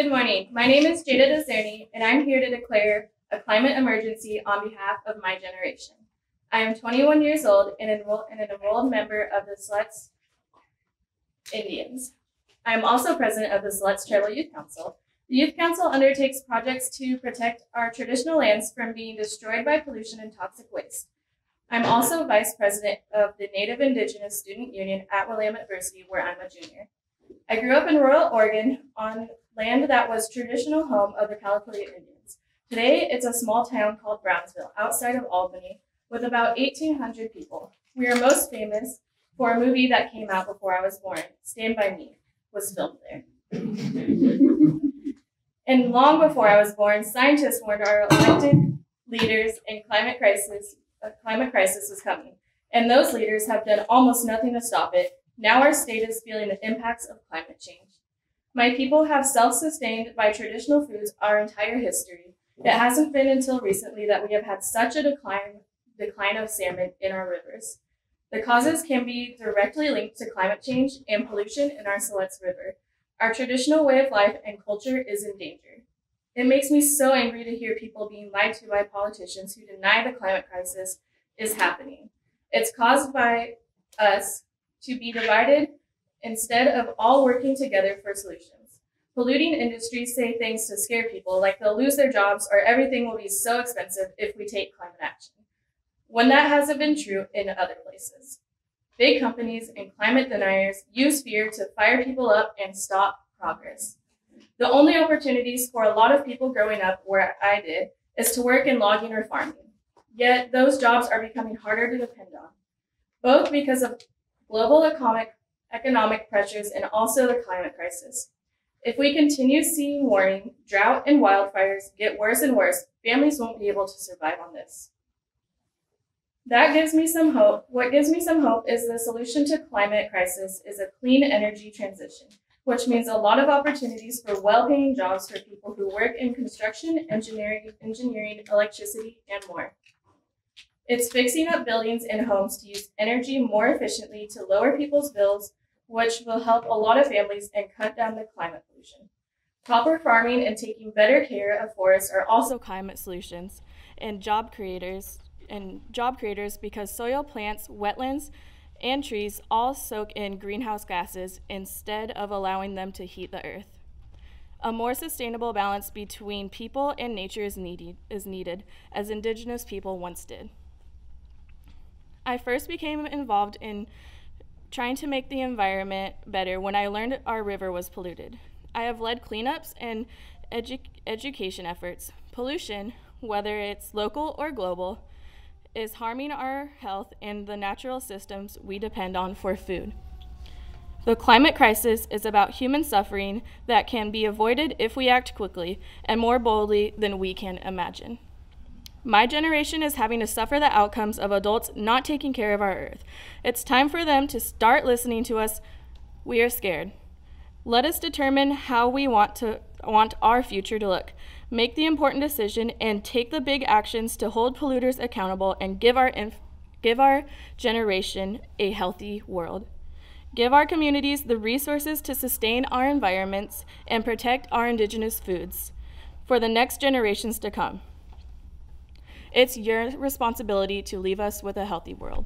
Good morning. My name is Jeidah, and I'm here to declare a climate emergency on behalf of my generation. I am 21 years old and an enrolled member of the Siletz Indians. I am also president of the Siletz Tribal Youth Council. The Youth Council undertakes projects to protect our traditional lands from being destroyed by pollution and toxic waste. I'm also vice president of the Native Indigenous Student Union at Willamette University, where I'm a junior. I grew up in rural Oregon on land that was traditional home of the California Indians. Today, it's a small town called Brownsville, outside of Albany, with about 1,800 people. We are most famous for a movie that came out before I was born, Stand By Me, was filmed there. And long before I was born, scientists warned our elected leaders a climate crisis was coming, and those leaders have done almost nothing to stop it. Now our state is feeling the impacts of climate change. My people have self-sustained by traditional foods our entire history. It hasn't been until recently that we have had such a decline of salmon in our rivers. The causes can be directly linked to climate change and pollution in our Siletz River. Our traditional way of life and culture is in danger. It makes me so angry to hear people being lied to by politicians who deny the climate crisis is happening. It's caused by us to be divided instead of all working together for solutions. Polluting industries say things to scare people, like they'll lose their jobs or everything will be so expensive if we take climate action, when that hasn't been true in other places. Big companies and climate deniers use fear to fire people up and stop progress. The only opportunities for a lot of people growing up where I did is to work in logging or farming. Yet those jobs are becoming harder to depend on, both because of global economic pressures and also the climate crisis. If we continue seeing warning, drought and wildfires get worse and worse, families won't be able to survive on this. That gives me some hope. What gives me some hope is the solution to climate crisis is a clean energy transition, which means a lot of opportunities for well-paying jobs for people who work in construction, engineering, electricity, and more. It's fixing up buildings and homes to use energy more efficiently to lower people's bills, which will help a lot of families and cut down the climate pollution. Proper farming and taking better care of forests are also climate solutions and job creators because soil, plants, wetlands, and trees all soak in greenhouse gases instead of allowing them to heat the earth. A more sustainable balance between people and nature is needed, as Indigenous people once did. I first became involved in trying to make the environment better when I learned our river was polluted. I have led cleanups and education efforts. Pollution, whether it's local or global, is harming our health and the natural systems we depend on for food. The climate crisis is about human suffering that can be avoided if we act quickly and more boldly than we can imagine. My generation is having to suffer the outcomes of adults not taking care of our earth. It's time for them to start listening to us. We are scared. Let us determine how we want our future to look. Make the important decision and take the big actions to hold polluters accountable and give our generation a healthy world. Give our communities the resources to sustain our environments and protect our Indigenous foods for the next generations to come. It's your responsibility to leave us with a healthy world.